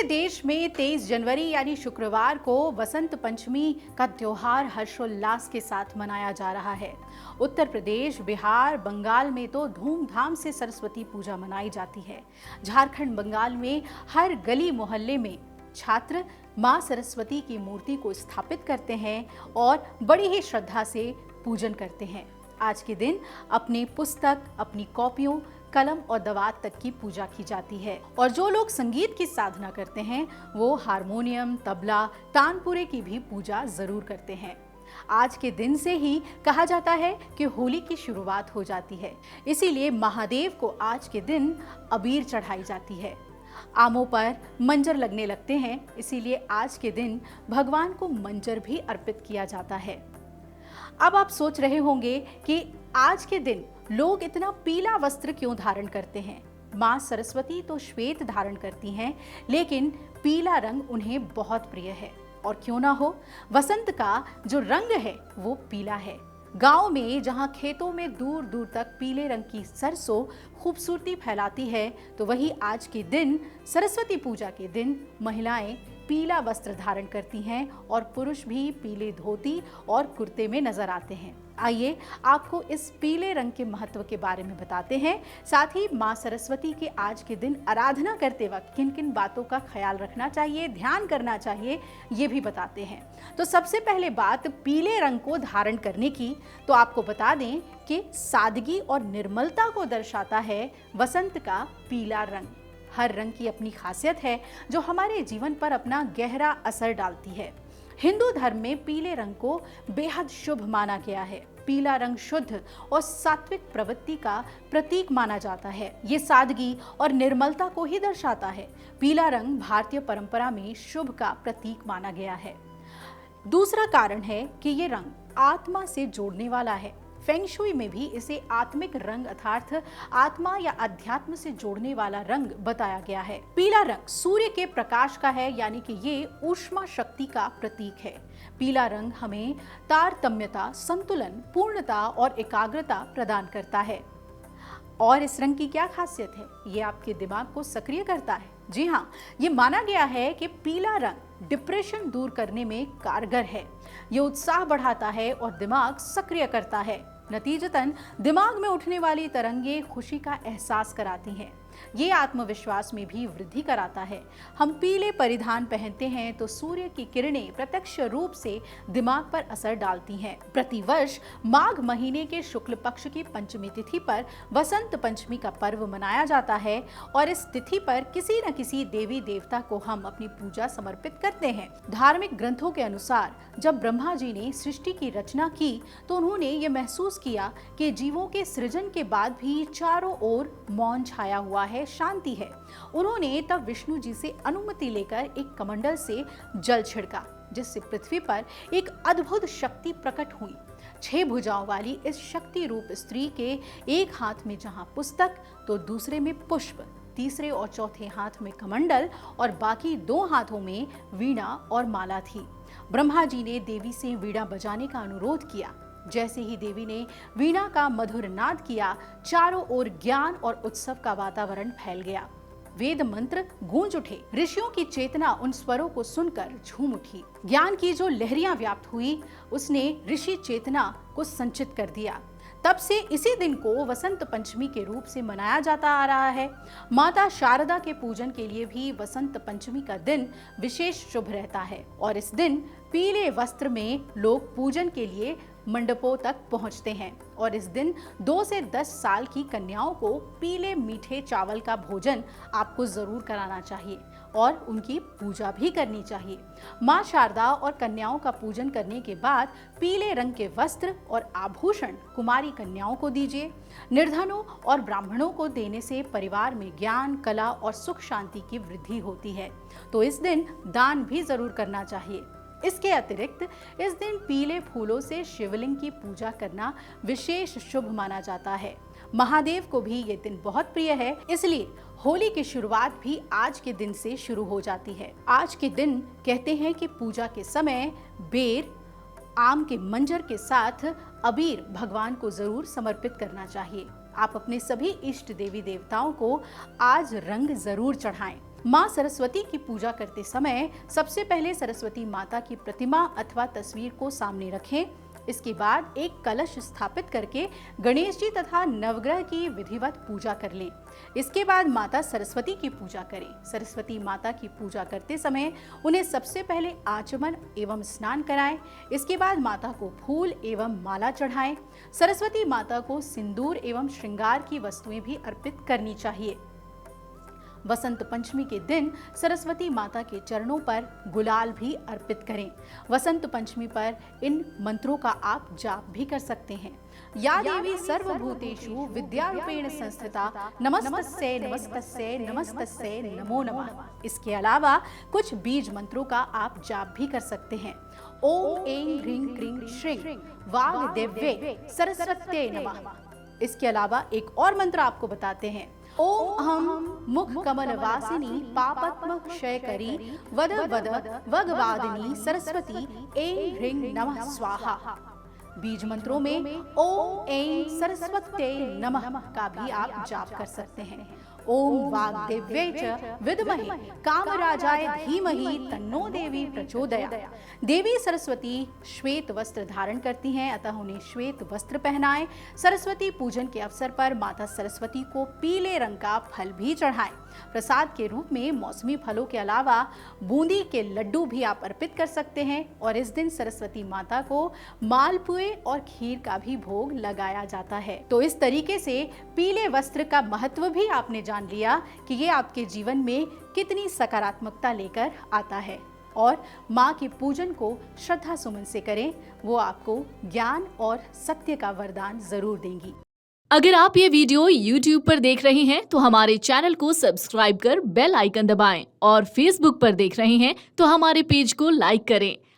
पूरे देश में 23 जनवरी यानी शुक्रवार को वसंत पंचमी का त्योहार हर्षोल्लास के साथ मनाया जा रहा है। उत्तर प्रदेश, बिहार, बंगाल में तो धूमधाम से सरस्वती पूजा मनाई जाती है। झारखंड, बंगाल में हर गली मोहल्ले में छात्र मां सरस्वती की मूर्ति को स्थापित करते हैं और बड़ी ही श्रद्धा से पूजन करते हैं। आज के दिन अपने पुस्तक, अपनी कॉपियों, कलम और दवात तक की पूजा की जाती है और जो लोग संगीत की साधना करते हैं वो हारमोनियम, तबला, तानपुरे की भी पूजा जरूर करते हैं। आज के दिन से ही कहा जाता है कि होली की शुरुआत हो जाती है, इसीलिए महादेव को आज के दिन अबीर चढ़ाई जाती है। आमों पर मंजर लगने लगते हैं, इसीलिए आज के दिन भगवान को मंजर भी अर्पित किया जाता है। अब आप सोच रहे होंगे कि आज के दिन लोग इतना पीला वस्त्र क्यों धारण करते हैं। मां सरस्वती तो श्वेत धारण करती हैं, लेकिन पीला रंग उन्हें बहुत प्रिय है। और क्यों ना हो, वसंत का जो रंग है वो पीला है। गांव में जहां खेतों में दूर दूर तक पीले रंग की सरसों खूबसूरती फैलाती है, तो वही आज के दिन, सरस्वती पूजा के दिन, महिलाएं पीला वस्त्र धारण करती हैं और पुरुष भी पीले धोती और कुर्ते में नजर आते हैं। आइए आपको इस पीले रंग के महत्व के बारे में बताते हैं, साथ ही मां सरस्वती के आज के दिन आराधना करते वक्त किन किन बातों का ख्याल रखना चाहिए, ध्यान करना चाहिए, ये भी बताते हैं। तो सबसे पहले बात पीले रंग को धारण करने की, तो आपको बता दें कि सादगी और निर्मलता को दर्शाता है वसंत का पीला रंग। हर रंग की अपनी खासियत है जो हमारे जीवन पर अपना गहरा असर डालती है। हिंदू धर्म में पीले रंग को बेहद शुभ माना गया है। पीला रंग शुद्ध और सात्विक प्रवृत्ति का प्रतीक माना जाता है। ये सादगी और निर्मलता को ही दर्शाता है। पीला रंग भारतीय परंपरा में शुभ का प्रतीक माना गया है। दूसरा कारण है कि ये रंग आत्मा से जोड़ने वाला है। फेंग शुई में भी इसे आत्मिक रंग अर्थात आत्मा या अध्यात्म से जोड़ने वाला रंग बताया गया है। पीला रंग सूर्य के प्रकाश का है, यानी कि ये ऊष्मा शक्ति का प्रतीक है। पीला रंग हमें तारतम्यता, संतुलन, पूर्णता और एकाग्रता प्रदान करता है। और इस रंग की क्या खासियत है? ये आपके दिमाग को सक्रिय करता है। जी हाँ, ये माना गया है कि पीला रंग डिप्रेशन दूर करने में कारगर है। ये उत्साह बढ़ाता है और दिमाग सक्रिय करता है। नतीजतन दिमाग में उठने वाली तरंगें खुशी का एहसास कराती हैं। ये आत्मविश्वास में भी वृद्धि कराता है। हम पीले परिधान पहनते हैं तो सूर्य की किरणें प्रत्यक्ष रूप से दिमाग पर असर डालती हैं। प्रतिवर्ष माघ महीने के शुक्ल पक्ष की पंचमी तिथि पर वसंत पंचमी का पर्व मनाया जाता है और इस तिथि पर किसी न किसी देवी देवता को हम अपनी पूजा समर्पित करते हैं। धार्मिक ग्रंथों के अनुसार जब ब्रह्मा जी ने सृष्टि की रचना की तो उन्होंने ये महसूस किया कि जीवों के सृजन के बाद भी चारों ओर मौन छाया हुआ है, शांति है। उन्होंने तब विष्णु जी से अनुमति लेकर एक कमंडल से जल छिड़का, जिससे पृथ्वी पर एक अद्भुत शक्ति प्रकट हुई। 6 भुजाओं वाली इस शक्ति रूप स्त्री के एक हाथ में जहां पुस्तक तो दूसरे में पुष्प, तीसरे और चौथे हाथ में कमंडल और बाकी 2 हाथों में वीणा और माला थी। ब्रह्मा जी ने देवी से वीणा बजाने का अनुरोध किया। जैसे ही देवी ने वीणा का मधुर नाद किया, चारों ओर ज्ञान और उत्सव का वातावरण फैल गया। वेद मंत्र गूंज उठे। ऋषियों की चेतना उन स्वरों को सुनकर झूम उठी। ज्ञान की जो लहरियां व्याप्त हुई, उसने ऋषि चेतना को संचित कर दिया। तब से इसी दिन को वसंत पंचमी के रूप से मनाया जाता आ रहा है। माता शारदा के पूजन के लिए भी वसंत पंचमी का दिन विशेष शुभ रहता है और इस दिन पीले वस्त्र में लोग पूजन के लिए मंडपों तक पहुंचते हैं और इस दिन 2 से 10 साल की कन्याओं को पीले मीठे चावल का भोजन आपको जरूर कराना चाहिए और उनकी पूजा भी करनी चाहिए। मां शारदा और कन्याओं का पूजन करने के बाद पीले रंग के वस्त्र और आभूषण कुमारी कन्याओं को दीजिए। निर्धनों और ब्राह्मणों को देने से परिवार में ज्ञान, कला और सुख शांति की वृद्धि होती है। तो इस दिन दान भी जरूर करना चाहिए। इसके अतिरिक्त इस दिन पीले फूलों से शिवलिंग की पूजा करना विशेष शुभ माना जाता है। महादेव को भी ये दिन बहुत प्रिय है, इसलिए होली की शुरुआत भी आज के दिन से शुरू हो जाती है। आज के दिन कहते हैं कि पूजा के समय बेर, आम के मंजर के साथ अबीर भगवान को जरूर समर्पित करना चाहिए। आप अपने सभी इष्ट देवी देवताओं को आज रंग जरूर चढ़ाएं। माँ सरस्वती की पूजा करते समय सबसे पहले सरस्वती माता की प्रतिमा अथवा तस्वीर को सामने रखें। इसके बाद एक कलश स्थापित करके गणेश जी तथा नवग्रह की विधिवत पूजा कर लें। इसके बाद माता सरस्वती की पूजा करें। सरस्वती माता की पूजा करते समय उन्हें सबसे पहले आचमन एवं स्नान कराएं। इसके बाद माता को फूल एवं माला चढ़ाएं। सरस्वती माता को सिंदूर एवं श्रृंगार की वस्तुएं भी अर्पित करनी चाहिए। वसंत पंचमी के दिन सरस्वती माता के चरणों पर गुलाल भी अर्पित करें। वसंत पंचमी पर इन मंत्रों का आप जाप भी कर सकते हैं। या देवी सर्वभूतेषु विद्यारूपेण संस्थिता नमस्तस्यै नमस्तस्यै नमस्तस्यै नमो नमः। इसके अलावा कुछ बीज मंत्रों का आप जाप भी कर सकते हैं। ओम ऐं ह्रीं क्रीं श्रीं वाग्देव्यै सरस्वत्यै नमः। इसके अलावा एक और मंत्र आपको बताते हैं। ओम अहम मुख कमल वासिनी पापत्म क्षयकरी वद वद वगवादिनी सरस्वती ऐं ह्रीं नमः स्वाहा। बीज मंत्रों में ओम ऐं सरस्वत्यै नमः का भी आप जाप कर सकते हैं। ओम वाग्देव्यै च विद्महे कामराजाय धीमहि तन्नो देवी प्रचोदयात्। देवी सरस्वती श्वेत वस्त्र धारण करती हैं, अतः उन्हें श्वेत वस्त्र पहनाएं। सरस्वती पूजन के अवसर पर माता सरस्वती को पीले रंग का फल भी चढ़ाएं। प्रसाद के रूप में मौसमी फलों के अलावा बूंदी के लड्डू भी आप अर्पित कर सकते हैं। और इस दिन सरस्वती माता को मालपुए और खीर का भी भोग लगाया जाता है। तो इस तरीके से पीले वस्त्र का महत्व भी आपने जान लिया कि ये आपके जीवन में कितनी सकारात्मकता लेकर आता है। और माँ के पूजन को श्रद्धा सुमन से करें, वो आपको ज्ञान और सत्य का वरदान जरूर देंगी। अगर आप ये वीडियो YouTube पर देख रहे हैं तो हमारे चैनल को सब्सक्राइब कर बेल आइकन दबाएं, और Facebook पर देख रहे हैं तो हमारे पेज को लाइक करें।